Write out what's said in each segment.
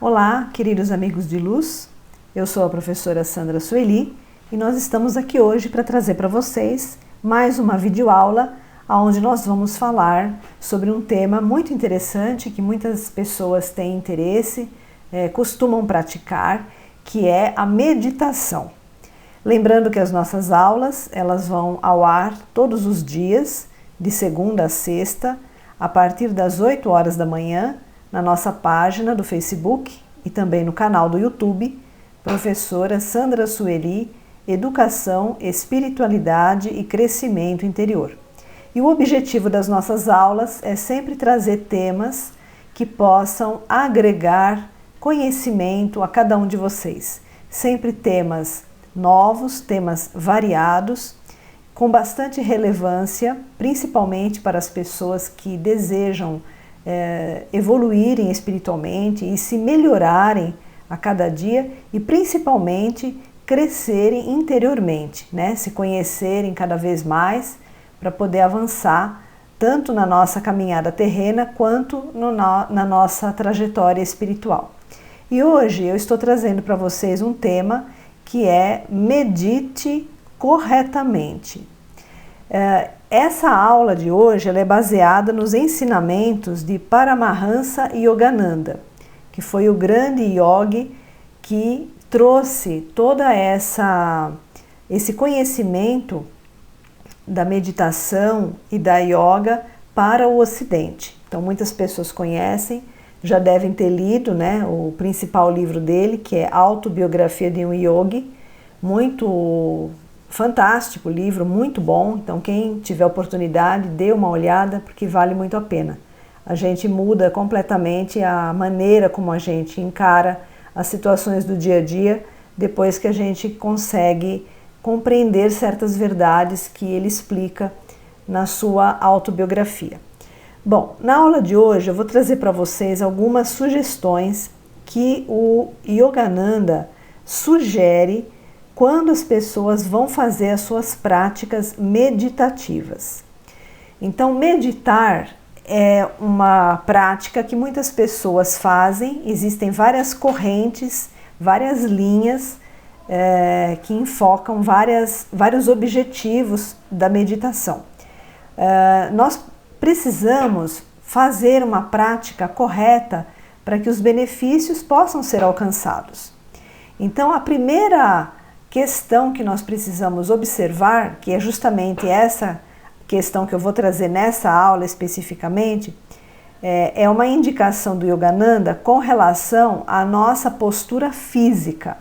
Olá, queridos amigos de luz, eu sou a professora Sandra Sueli e nós estamos aqui hoje para trazer para vocês mais uma videoaula onde nós vamos falar sobre um tema muito interessante que muitas pessoas têm interesse, costumam praticar, que é a meditação. Lembrando que as nossas aulas elas vão ao ar todos os dias, de segunda a sexta, a partir das 8 horas da manhã, na nossa página do Facebook e também no canal do YouTube, Professora Sandra Sueli, Educação, Espiritualidade e Crescimento Interior. E o objetivo das nossas aulas é sempre trazer temas que possam agregar conhecimento a cada um de vocês. Sempre temas novos, temas variados, com bastante relevância, principalmente para as pessoas que desejam evoluírem espiritualmente e se melhorarem a cada dia e principalmente crescerem interiormente, né? Se conhecerem cada vez mais para poder avançar tanto na nossa caminhada terrena quanto na nossa trajetória espiritual. E hoje eu estou trazendo para vocês um tema que é medite corretamente. Essa aula de hoje ela é baseada nos ensinamentos de Paramahansa Yogananda, que foi o grande yogi que trouxe toda esse conhecimento da meditação e da yoga para o Ocidente. Então muitas pessoas conhecem, já devem ter lido, né, o principal livro dele, que é Autobiografia de um Yogi, muito fantástico livro, muito bom. Então quem tiver oportunidade, dê uma olhada, porque vale muito a pena. A gente muda completamente a maneira como a gente encara as situações do dia a dia, depois que a gente consegue compreender certas verdades que ele explica na sua autobiografia. Bom, na aula de hoje eu vou trazer para vocês algumas sugestões que o Yogananda sugere quando as pessoas vão fazer as suas práticas meditativas. Então, meditar é uma prática que muitas pessoas fazem, existem várias correntes, várias linhas que enfocam vários objetivos da meditação. Nós precisamos fazer uma prática correta para que os benefícios possam ser alcançados. Então, a primeira questão que nós precisamos observar, que é justamente essa questão que eu vou trazer nessa aula especificamente, é uma indicação do Yogananda com relação à nossa postura física.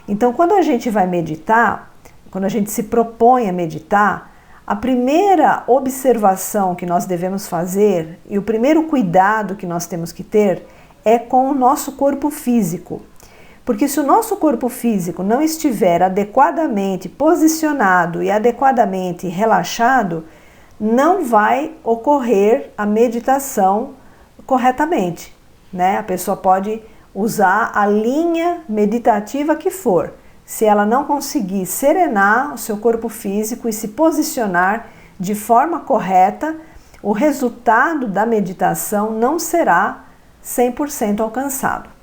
Então, quando a gente vai meditar, quando a gente se propõe a meditar, a primeira observação que nós devemos fazer e o primeiro cuidado que nós temos que ter é com o nosso corpo físico. Porque se o nosso corpo físico não estiver adequadamente posicionado e adequadamente relaxado, não vai ocorrer a meditação corretamente, né? A pessoa pode usar a linha meditativa que for. Se ela não conseguir serenar o seu corpo físico e se posicionar de forma correta, o resultado da meditação não será 100% alcançado.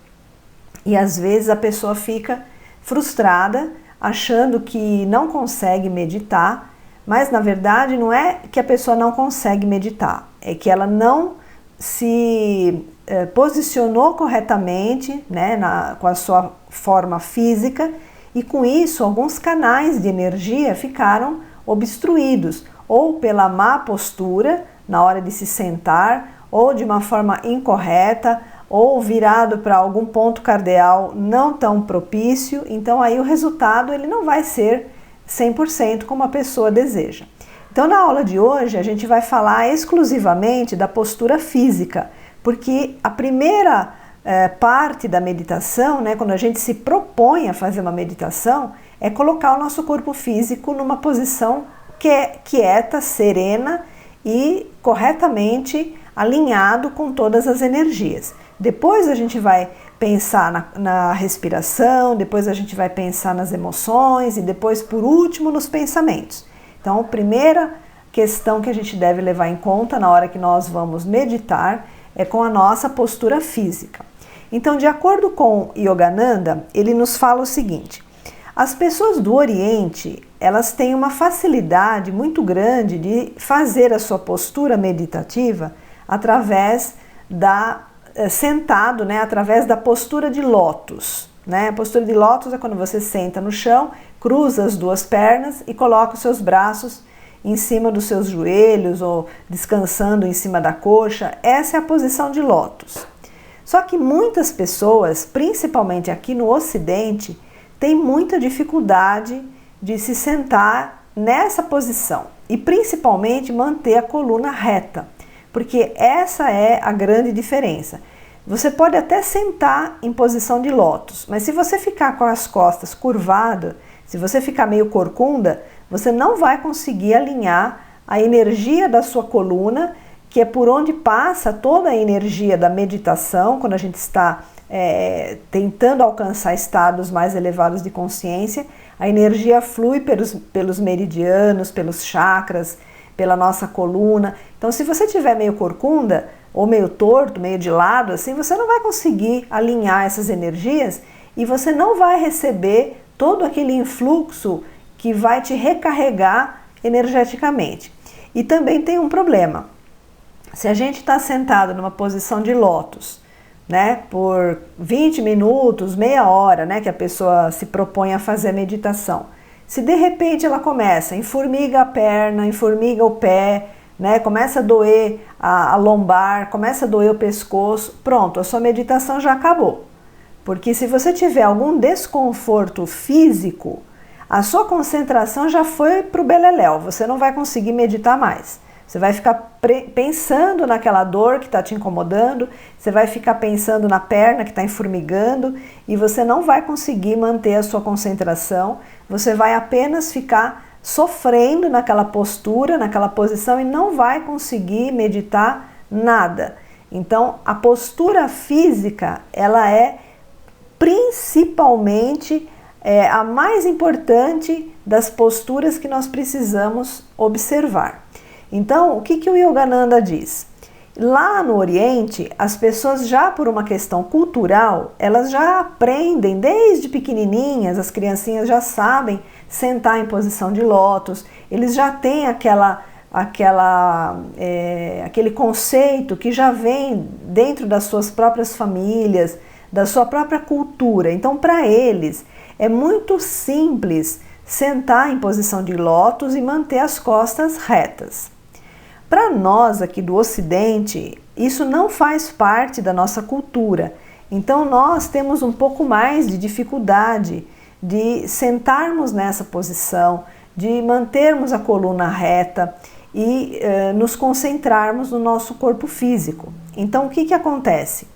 E às vezes a pessoa fica frustrada, achando que não consegue meditar, mas na verdade não é que a pessoa não consegue meditar, é que ela não se posicionou corretamente, né, com a sua forma física, e com isso alguns canais de energia ficaram obstruídos, ou pela má postura na hora de se sentar, ou de uma forma incorreta, ou virado para algum ponto cardeal não tão propício. Então aí o resultado ele não vai ser 100% como a pessoa deseja. Então na aula de hoje a gente vai falar exclusivamente da postura física, porque a primeira parte da meditação, né, quando a gente se propõe a fazer uma meditação, é colocar o nosso corpo físico numa posição quieta, serena e corretamente alinhado com todas as energias. Depois a gente vai pensar na respiração, depois a gente vai pensar nas emoções e depois, por último, nos pensamentos. Então, a primeira questão que a gente deve levar em conta na hora que nós vamos meditar é com a nossa postura física. Então, de acordo com Yogananda, ele nos fala o seguinte: as pessoas do Oriente, elas têm uma facilidade muito grande de fazer a sua postura meditativa através sentado, né, através da postura de lótus. Né? A postura de lótus é quando você senta no chão, cruza as duas pernas e coloca os seus braços em cima dos seus joelhos ou descansando em cima da coxa. Essa é a posição de lótus. Só que muitas pessoas, principalmente aqui no Ocidente, têm muita dificuldade de se sentar nessa posição e principalmente manter a coluna reta, porque essa é a grande diferença. Você pode até sentar em posição de lótus, mas se você ficar com as costas curvadas, se você ficar meio corcunda, você não vai conseguir alinhar a energia da sua coluna, que é por onde passa toda a energia da meditação, quando a gente está tentando alcançar estados mais elevados de consciência. A energia flui pelos meridianos, pelos chakras, pela nossa coluna. Então, se você estiver meio corcunda, ou meio torto, meio de lado, assim, você não vai conseguir alinhar essas energias e você não vai receber todo aquele influxo que vai te recarregar energeticamente. E também tem um problema. Se a gente está sentado numa posição de lótus, né, por 20 minutos, meia hora, né, que a pessoa se propõe a fazer a meditação, se de repente ela começa, enformiga a perna, enformiga o pé, né, começa a doer a lombar, começa a doer o pescoço, pronto, a sua meditação já acabou. Porque se você tiver algum desconforto físico, a sua concentração já foi para o beleléu, você não vai conseguir meditar mais. Você vai ficar pensando naquela dor que está te incomodando, você vai ficar pensando na perna que está enformigando e você não vai conseguir manter a sua concentração, você vai apenas ficar sofrendo naquela postura, naquela posição e não vai conseguir meditar nada. Então, a postura física, ela é principalmente a mais importante das posturas que nós precisamos observar. Então, o que o Yogananda diz? Lá no Oriente, as pessoas já por uma questão cultural, elas já aprendem desde pequenininhas, as criancinhas já sabem sentar em posição de lótus, eles já têm aquele conceito que já vem dentro das suas próprias famílias, da sua própria cultura. Então, para eles, é muito simples sentar em posição de lótus e manter as costas retas. Para nós aqui do Ocidente, isso não faz parte da nossa cultura. Então nós temos um pouco mais de dificuldade de sentarmos nessa posição, de mantermos a coluna reta e nos concentrarmos no nosso corpo físico. Então o que acontece?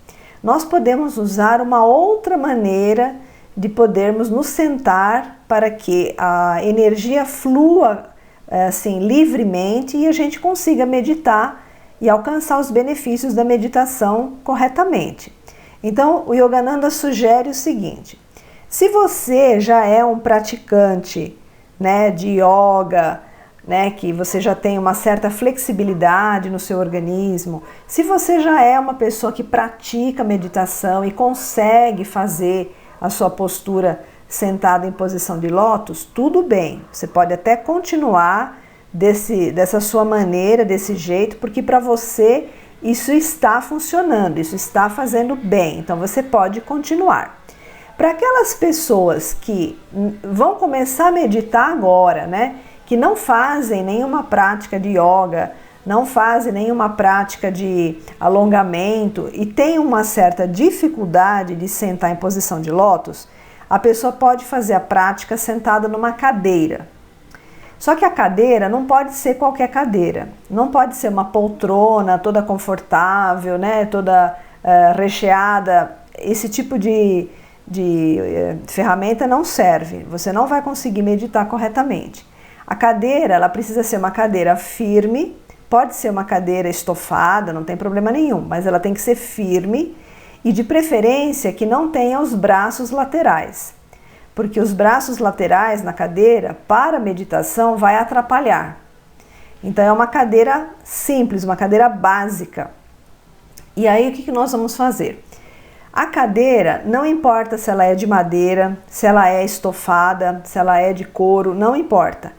Nós podemos usar uma outra maneira de podermos nos sentar para que a energia flua assim, livremente e a gente consiga meditar e alcançar os benefícios da meditação corretamente. Então, o Yogananda sugere o seguinte: se você já é um praticante, né, de yoga, né, que você já tem uma certa flexibilidade no seu organismo, se você já é uma pessoa que pratica meditação e consegue fazer a sua postura sentada em posição de lótus, tudo bem, você pode até continuar dessa sua maneira, desse jeito, porque para você isso está funcionando, isso está fazendo bem, então você pode continuar. Para aquelas pessoas que vão começar a meditar agora, né, que não fazem nenhuma prática de yoga, não fazem nenhuma prática de alongamento e têm uma certa dificuldade de sentar em posição de lótus, a pessoa pode fazer a prática sentada numa cadeira. Só que a cadeira não pode ser qualquer cadeira. Não pode ser uma poltrona toda confortável, né, toda recheada. Esse tipo de ferramenta não serve. Você não vai conseguir meditar corretamente. A cadeira, ela precisa ser uma cadeira firme. Pode ser uma cadeira estofada, não tem problema nenhum. Mas ela tem que ser firme. E de preferência que não tenha os braços laterais, porque os braços laterais na cadeira, para a meditação, vai atrapalhar. Então é uma cadeira simples, uma cadeira básica. E aí o que nós vamos fazer? A cadeira, não importa se ela é de madeira, se ela é estofada, se ela é de couro, não importa.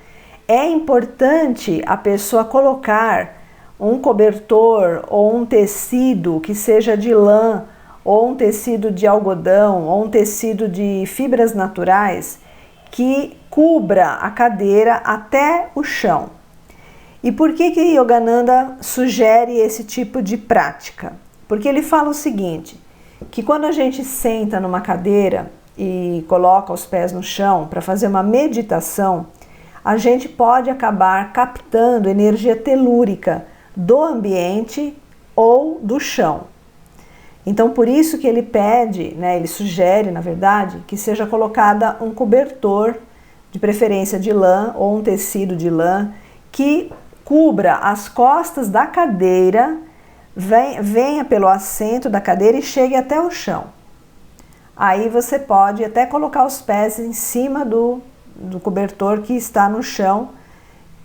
É importante a pessoa colocar um cobertor ou um tecido que seja de lã, ou um tecido de algodão, ou um tecido de fibras naturais que cubra a cadeira até o chão. E por que Yogananda sugere esse tipo de prática? Porque ele fala o seguinte, que quando a gente senta numa cadeira e coloca os pés no chão para fazer uma meditação, a gente pode acabar captando energia telúrica do ambiente ou do chão. Então, por isso que ele pede, né, ele sugere, na verdade, que seja colocada um cobertor, de preferência de lã ou um tecido de lã, que cubra as costas da cadeira, venha pelo assento da cadeira e chegue até o chão. Aí você pode até colocar os pés em cima do cobertor que está no chão,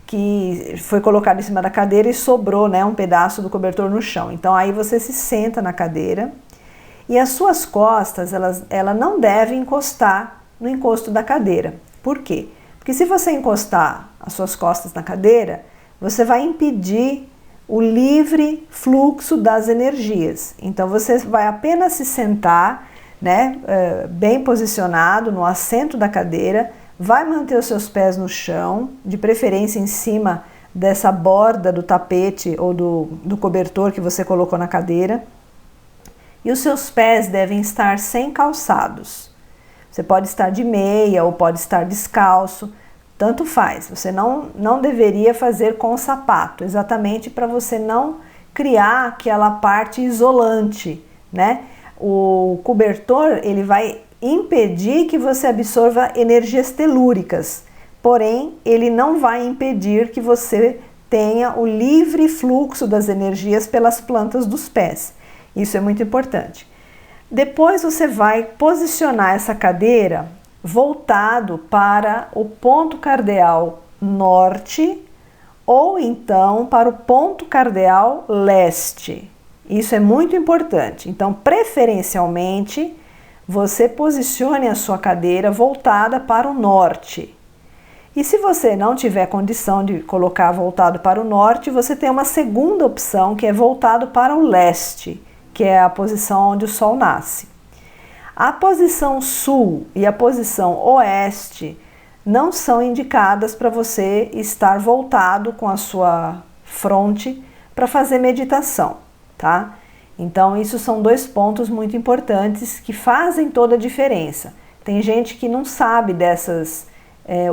que foi colocado em cima da cadeira e sobrou, né, um pedaço do cobertor no chão. Então aí você se senta na cadeira e as suas costas, ela não devem encostar no encosto da cadeira. Por quê? Porque se você encostar as suas costas na cadeira, você vai impedir o livre fluxo das energias. Então você vai apenas se sentar, né, bem posicionado no assento da cadeira, vai manter os seus pés no chão, de preferência em cima dessa borda do tapete ou do cobertor que você colocou na cadeira. E os seus pés devem estar sem calçados. Você pode estar de meia ou pode estar descalço, tanto faz. Você não deveria fazer com sapato, exatamente para você não criar aquela parte isolante, né? O cobertor, ele vai impedir que você absorva energias telúricas, porém ele não vai impedir que você tenha o livre fluxo das energias pelas plantas dos pés. Isso é muito importante. Depois você vai posicionar essa cadeira voltado para o ponto cardeal norte ou então para o ponto cardeal leste. Isso é muito importante. Então, preferencialmente, você posicione a sua cadeira voltada para o norte. E se você não tiver condição de colocar voltado para o norte, você tem uma segunda opção que é voltado para o leste, que é a posição onde o sol nasce. A posição sul e a posição oeste não são indicadas para você estar voltado com a sua fronte para fazer meditação, tá? Então, isso são dois pontos muito importantes que fazem toda a diferença. Tem gente que não sabe dessas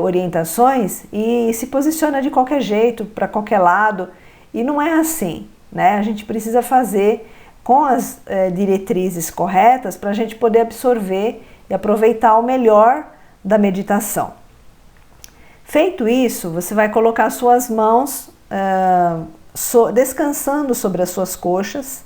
orientações e se posiciona de qualquer jeito, para qualquer lado, e não é assim, né? A gente precisa fazer com as diretrizes corretas para a gente poder absorver e aproveitar o melhor da meditação. Feito isso, você vai colocar suas mãos descansando sobre as suas coxas.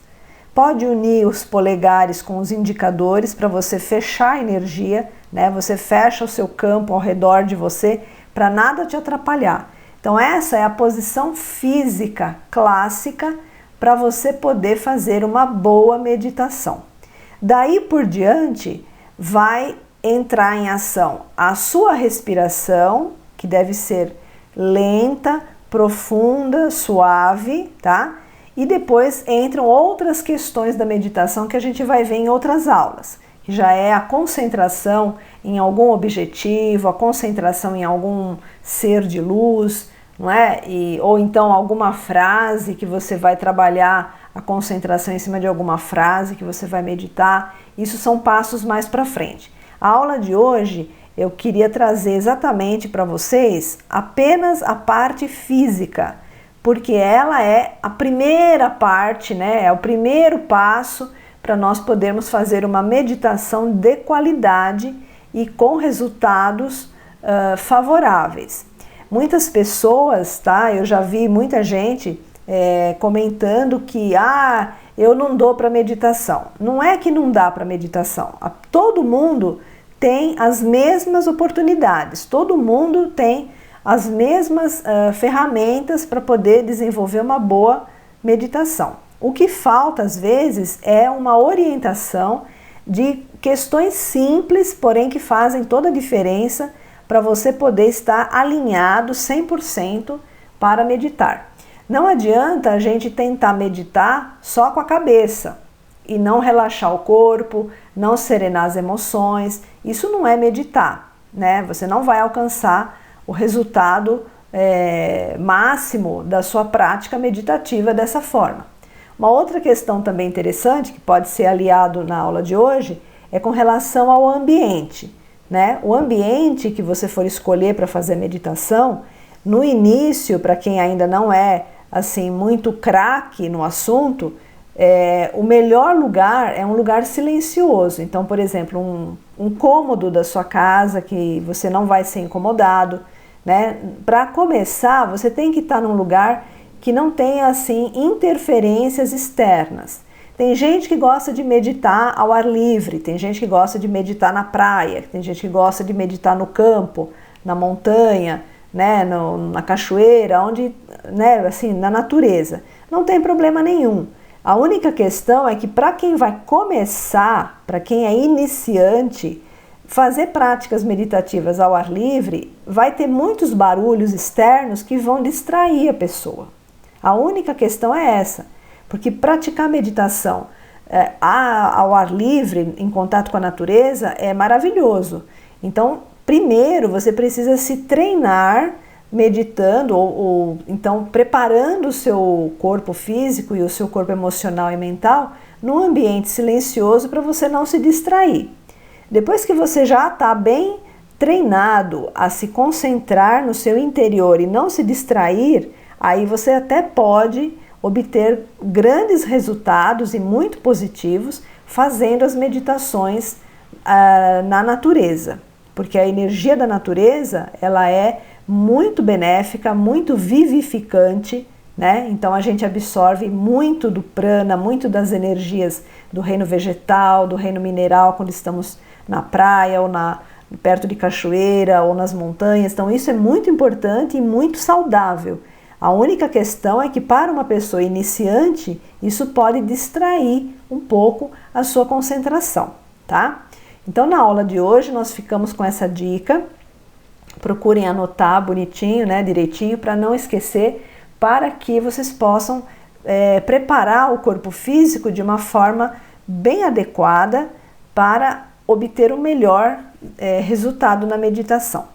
Pode unir os polegares com os indicadores para você fechar a energia, né? Você fecha o seu campo ao redor de você para nada te atrapalhar. Então essa é a posição física clássica para você poder fazer uma boa meditação. Daí por diante vai entrar em ação a sua respiração, que deve ser lenta, profunda, suave, tá? E depois entram outras questões da meditação que a gente vai ver em outras aulas, que já é a concentração em algum objetivo, a concentração em algum ser de luz, não é? Ou então alguma frase que você vai trabalhar a concentração em cima de alguma frase que você vai meditar. Isso são passos mais para frente. A aula de hoje eu queria trazer exatamente para vocês apenas a parte física, porque ela é a primeira parte, né? É o primeiro passo para nós podermos fazer uma meditação de qualidade e com resultados favoráveis. Muitas pessoas, tá? Eu já vi muita gente comentando que eu não dou para meditação. Não é que não dá para meditação. Todo mundo tem as mesmas oportunidades, todo mundo tem as mesmas ferramentas para poder desenvolver uma boa meditação. O que falta às vezes é uma orientação de questões simples, porém que fazem toda a diferença para você poder estar alinhado 100% para meditar. Não adianta a gente tentar meditar só com a cabeça e não relaxar o corpo, não serenar as emoções. Isso não é meditar, né? Você não vai alcançar o resultado máximo da sua prática meditativa dessa forma. Uma outra questão também interessante, que pode ser aliado na aula de hoje, é com relação ao ambiente, né? O ambiente que você for escolher para fazer a meditação, no início, para quem ainda não é assim muito craque no assunto, o melhor lugar é um lugar silencioso. Então, por exemplo, um cômodo da sua casa que você não vai ser incomodado, né? Para começar, você tem que estar num lugar que não tenha assim interferências externas. Tem gente que gosta de meditar ao ar livre, tem gente que gosta de meditar na praia, tem gente que gosta de meditar no campo, na montanha, né, na cachoeira, onde, né, assim, na natureza. Não tem problema nenhum. A única questão é que para quem vai começar, para quem é iniciante, fazer práticas meditativas ao ar livre vai ter muitos barulhos externos que vão distrair a pessoa. A única questão é essa, porque praticar meditação ao ar livre, em contato com a natureza, é maravilhoso. Então, primeiro você precisa se treinar meditando ou então preparando o seu corpo físico e o seu corpo emocional e mental num ambiente silencioso para você não se distrair. Depois que você já está bem treinado a se concentrar no seu interior e não se distrair, aí você até pode obter grandes resultados e muito positivos fazendo as meditações na natureza, porque a energia da natureza ela é muito benéfica, muito vivificante, né? Então a gente absorve muito do prana, muito das energias do reino vegetal, do reino mineral quando estamos na praia ou perto de cachoeira ou nas montanhas. Então isso é muito importante e muito saudável. A única questão é que para uma pessoa iniciante isso pode distrair um pouco a sua concentração, tá? Então na aula de hoje nós ficamos com essa dica. Procurem anotar bonitinho, né, direitinho, para não esquecer, para que vocês possam preparar o corpo físico de uma forma bem adequada para obter o melhor resultado na meditação.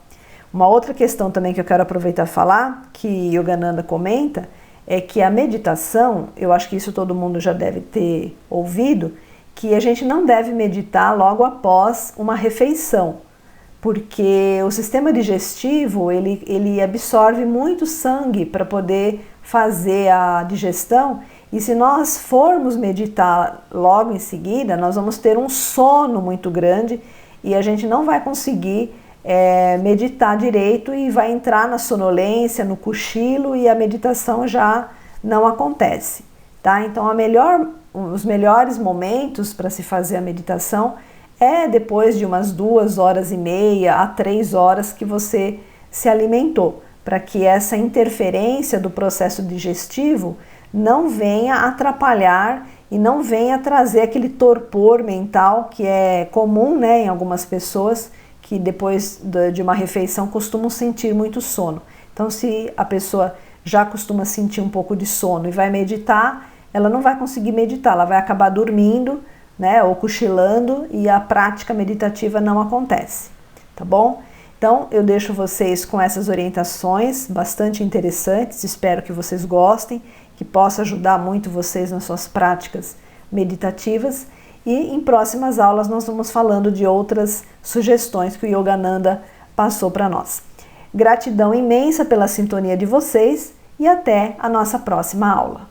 Uma outra questão também que eu quero aproveitar e falar, que Yogananda comenta, é que a meditação, eu acho que isso todo mundo já deve ter ouvido, que a gente não deve meditar logo após uma refeição, porque o sistema digestivo ele absorve muito sangue para poder fazer a digestão, e se nós formos meditar logo em seguida, nós vamos ter um sono muito grande e a gente não vai conseguir meditar direito e vai entrar na sonolência, no cochilo, e a meditação já não acontece, tá? Então os melhores momentos para se fazer a meditação depois de umas 2h30 a 3 horas que você se alimentou, para que essa interferência do processo digestivo não venha atrapalhar e não venha trazer aquele torpor mental que é comum, né, em algumas pessoas que depois de uma refeição costumam sentir muito sono. Então, se a pessoa já costuma sentir um pouco de sono e vai meditar, ela não vai conseguir meditar, ela vai acabar dormindo, né, ou cochilando, e a prática meditativa não acontece, tá bom? Então eu deixo vocês com essas orientações bastante interessantes, espero que vocês gostem, que possa ajudar muito vocês nas suas práticas meditativas, e em próximas aulas nós vamos falando de outras sugestões que o Yogananda passou para nós. Gratidão imensa pela sintonia de vocês e até a nossa próxima aula.